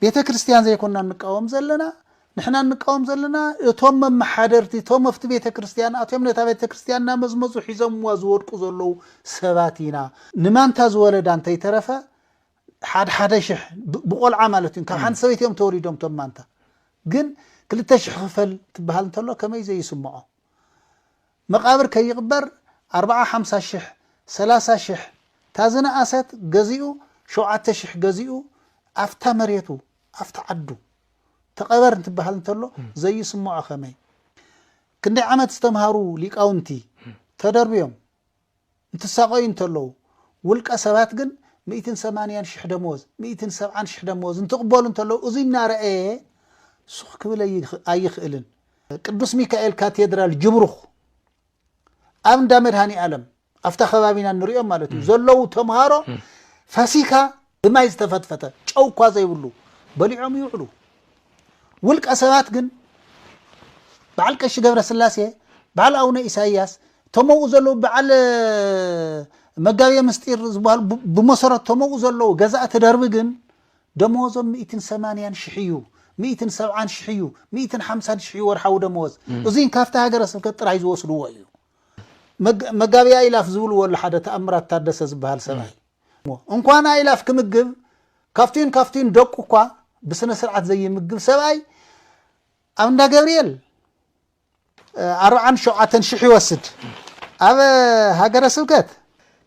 ቤተ ክርስቲያን ዘይኮንና ንቃወም ዘለና ንሕና ንቃወም ዘለና እቶም መሓደርቲ እቶም መፍቲ ቤተ ክርስቲያን ኣቶም ነታ ቤተ ክርስቲያንና መዝመዙ ሒዞምዋ ዝወድቁ ዘለው ሰባት ኢና ንማንታ ዝወለዳ እንተይ ተረፈ ሓደ ሽሕ ብቆልዓ ማለት እዩ ካብ ሓንቲ ሰበይትዮም ተወሊዶም ቶም ማንታ ግን 2000 ክፈል ትበሃል እንተሎ ከመይ ዘይስምዖ መቃብር ከይቅበር 40-50 30 ታዝና ኣሰት ገዚኡ 7000 ገዚኡ ኣፍታ መሬቱ ኣፍታ ዓዱ ተቀበር እንትበሃል እንተሎ ዘይስምዖ ከመይ ክንደይ ዓመት ዝተምሃሩ ሊቃውንቲ ተደርብዮም እንትሳቀዩ እንተለው ውልቀ ሰባት ግን 180,000 ደሞዝ 170,000 ደሞዝ እንትቅበሉ እንተለው እዚ እናረአየ ሱኽ ክብል ኣይኽእልን ቅዱስ ሚካኤል ካቴድራል ጅብሩኽ ኣብ እንዳ መድሃኒ ዓለም ኣፍታ ከባቢና ንሪኦም ማለት እዩ ዘለው ተምሃሮ ፋሲካ ብማይ ዝተፈትፈተ ጨው እኳ ዘይብሉ በሊዖም ይውዕሉ ውልቀ ሰባት ግን በዓል ቀሺ ገብረ ስላሴ በዓል ኣቡነ ኢሳያስ ተመው ዘለው በዓል መጋቤ ምስጢር ዝበሃል ብመሰረት ተመው ዘለው ገዛእቲ ደርቢ ግን ደሞዞም 180,000 እዩ 170,000 እዩ 150,000 ወርሓዊ ደሞዝ እዚን ካፍታ ሃገረ ስብከት ጥራይ ዝወስድዎ እዩ መጋቤ አይላፍ ዝብሉ ወላ ሓደ ተኣምራት ታደሰ ዝበሃል ሰብኣይ እንኳን አይላፍ ክምግብ ካፍቲን ደቁ እኳ بسنة سرعة زي مجب سبعي عند جبريل 40 شحي وسد هذا هاجر سلكات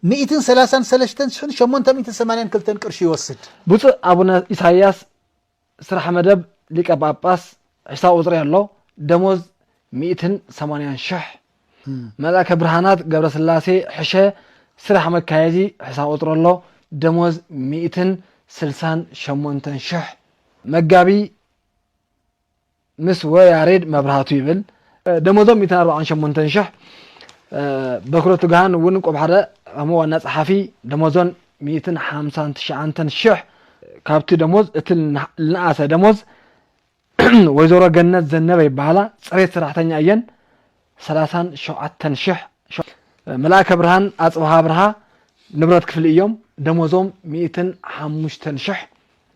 130 شمون 180 كلتن قرشي وسد بص ابونا إسحاقياس سرح مدب ليك باباس حساب وطري الله دموز 180 شح ملاك برهانات قبر سلاسي حشه سرح مكايدي حساب وطري الله دموز 160 شمونتن شح مجابي مس وياريد مبرهاتو يبل دموزهم 140 شمونتن شح بكرة جهان ونك وبحدا هو الناس حافي دموزون 159 شح كابتي دموز اتل الناس دموز وزورة جنة زنبة يبهلا صريت سرحتني أيان 30 شح ملاك برهان أصبها برها نبرت كفل اليوم دموزهم 105 شح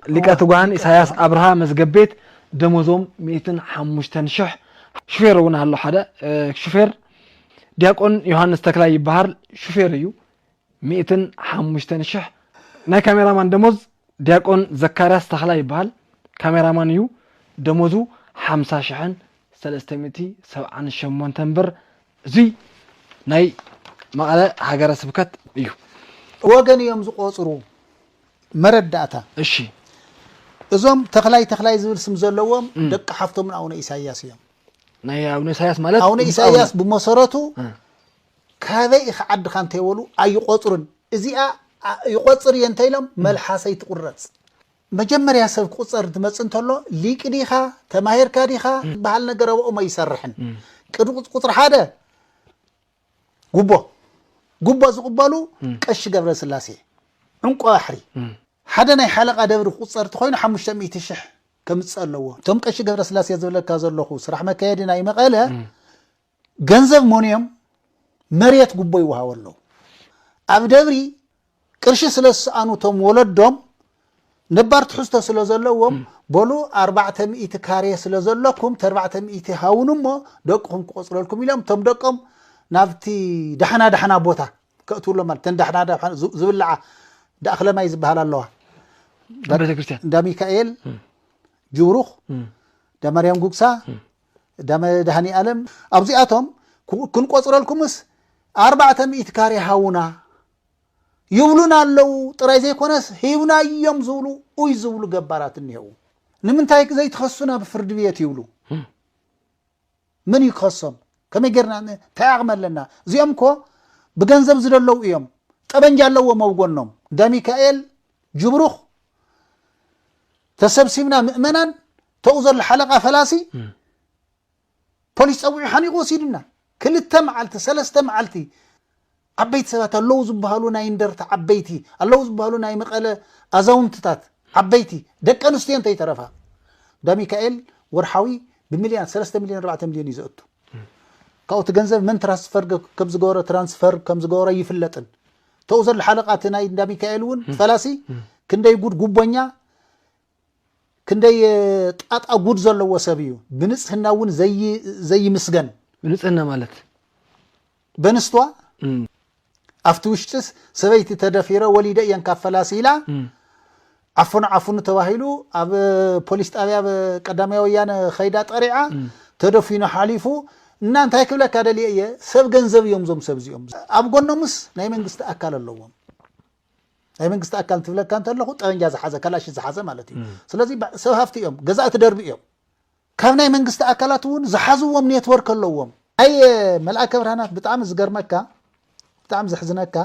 لقيت جهان إسحاقياس أبرها مزجبيت دموزهم 105 شح شوفير ونا هلا حدا شوفير دياقون يوحنس تكلاي يبهر شوفير يو 105 شح نا كاميرامان دموز دياقون زكارياس تخلاي يبهر كاميرامان يو دموزو 50 شحن 370 تنبر زي ناي مقاله هاجر سبكت يو وغن يوم زقصرو مرداتا اشي ازوم تخلاي زبل سم زلوم دق حفتو من اون إسحاقياس يوم ناي اون إسحاقياس مالت اون إسحاقياس بمسرته كذا يخعد خان تيولو اي قصرن ازيا يقصر ينتيلم ملحاسي تقرص مجمريا سب قصر تمص انتلو ليق ديخا تماهير كاديخا بحال نغرو ما يسرحن قد قصر حدا غوبو زقبالو قش قبر سلاسي عنق احري حدا ناي حلقه دبر قصر تخوين 500 شح كمصلو توم قش قبر سلاسي زبلك زلخو سرح مكايدنا يمقاله ገንዘብ ሞኒየም መሬት ጉቦ ይዋሃወለው አብደብሪ ቅርሽ ስለሰአኑ ቶም ወለዶም ነባር ትሕስተ ስለዘለዎም ቦሉ 400 ካሬ ስለዘለኩም 400 ሃውንሞ ደቅኩም ቆጽረልኩም ኢሎም ቶም ደቆም ናብቲ ደحና ቦታ ከእቱሎ ማለት ተንደحና ዝብልዓ ዳخለማይ ዝባሃል ኣለዋ ቤተ ክርስቲያን ዳ ሚካኤል ጅብሩኽ ዳ ማርያም ጉግሳ ዳ መድሃኒ ዓለም ኣብዚኣቶም ክንቆጽረልኩምስ 400 ካሬ ሃውና ይብሉና አለው ጥራይ ዘይኮነስ ሂብና ይም ዝብሉ ኡይ ዝብሉ ገባራት እንየው ንምንታይ ዘይተኸሱና በፍርድ ቤት ይብሉ ምን ይኸሰም ከመገርና ታያቅመለና እዚኦም ኮ በገንዘብ ዝደለው እዮም ጠበንጃ አለው መውጎኖም ዳ ሚካኤል ጅብሩኽ ተሰብሲብና ምእመናን ተውዘል ሐለቃ ፈላሲ ፖሊስ ጸውዒ ሓኒቆ ሲድና ክልተ መዓልቲ ሰለስተ መዓልቲ عبيت سبات الله زبهالو ناي ندرت عبيتي الله زبهالو ناي مقاله ازاونتات عبيتي دقن استين تيترفا دا ميكائيل ورحاوي بمليون 3 مليون 4 مليون يزقتو كاوت ገንዘብ من ترانسفر كم زغوره ترانسفر كم زغوره يفلطن توزل حلقات ناي دا ميكائيل ون فلاسي كندي غود غوبونيا كندي طاطا غود زلو سبيو بنصحنا ون زي مسغن بنصحنا مالت بنستوا افتوشتس سبيت تدفيره وليده ينكفلا سيلا عفون تواهيلو اب بوليس طابيا قدامي ويان خيدا طريعه تدفينو حاليفو እናንተ አይክብለ ካደልየ ሰብ ገንዘብ ይምዞም ሰብ ዚኦም አብ ጎኖምስ ናይ መንግስት አካል አለዎም ናይ መንግስት አካል ትብለካ እንተለኹ ጠንጃ ዝሓዘ ከላሽ ዝሓዘ ማለት እዩ ስለዚህ ሰብ ሃፍቲ እዮም ገዛእት ደርቢ እዮም ካብ ናይ መንግስት አካላት ውን ዝሓዝዎም ኔትወርክ አለዎም አይ መልአከ ብርሃናት በጣም ዝገርመካ በጣም ዝሕዝነካ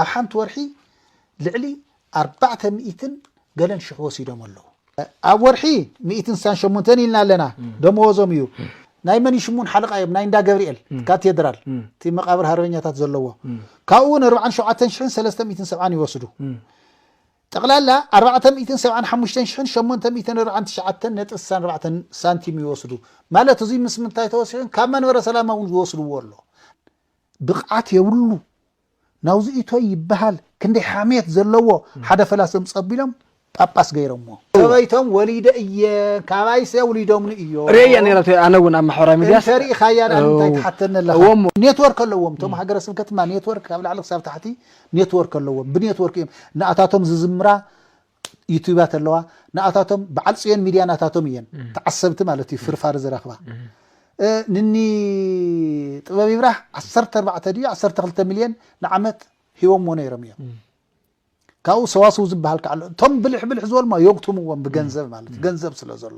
ኣብ ሓንቲ ወርሒ ልዕሊ 400 ገለን ሽሕ ወሲዶም ኣለዉ ኣብ ወርሒ 168 ኢልና ኣለና ደሞዞም እዩ ናይ መን ይሽሙን ሓለቃ እዮም ናይ እንዳ ገብርኤል ካቴድራል እቲ መቃብር ሃርበኛታት ዘለዎ ካብኡን 47370 ይወስዱ ጠቅላላ 475849 ሳንቲም ይወስዱ ማለት እዚ ምስ ምንታይ ተወሲዶም ካብ መንበረ ሰላማውን ዝወስድዎ ኣሎ ብቕዓት የብሉ ናውዚ ኢቶይ ይበሃል ክንደይ ሓሜት ዘለዎ ሓደ ፈላስም ጸቢሎም ጳጳስ ገይረሞ ሰበይቶም ወሊደ እየ ካባይሰ ወሊዶም እዩ ረያ ነራተ አነውን ኣብ ማሕበራዊ ሚድያ ሰሪ ኻያን እንታይ ተሓተነ ለኻ ኔትወርክ ኣለዎም ቶም ሃገረ ስብከት ማ ኔትወርክ ኣብ ላዕሊ ክሳብ ታሕቲ ኔትወርክ ኣለዎም ብኔትወርክ እዮም ንኣታቶም ዝዝምራ ዩቲዩባት ኣለዋ ንኣታቶም በዓል ጽዮን ሚድያ ናታቶም እየን ተዓሰብቲ ማለት እዩ ፍርፋር ዝረኽባ ንኒ ጥበብ ይብራህ 14 ሚልዮን ንዓመት ሂቦም ነይሮም እዮም ካው ሰዋስው ዝበሃል ካለ ቶም ብልሕ ዝበል ማ ይወቅቱምዎም ብገንዘብ ማለት ገንዘብ ስለ ዘሎ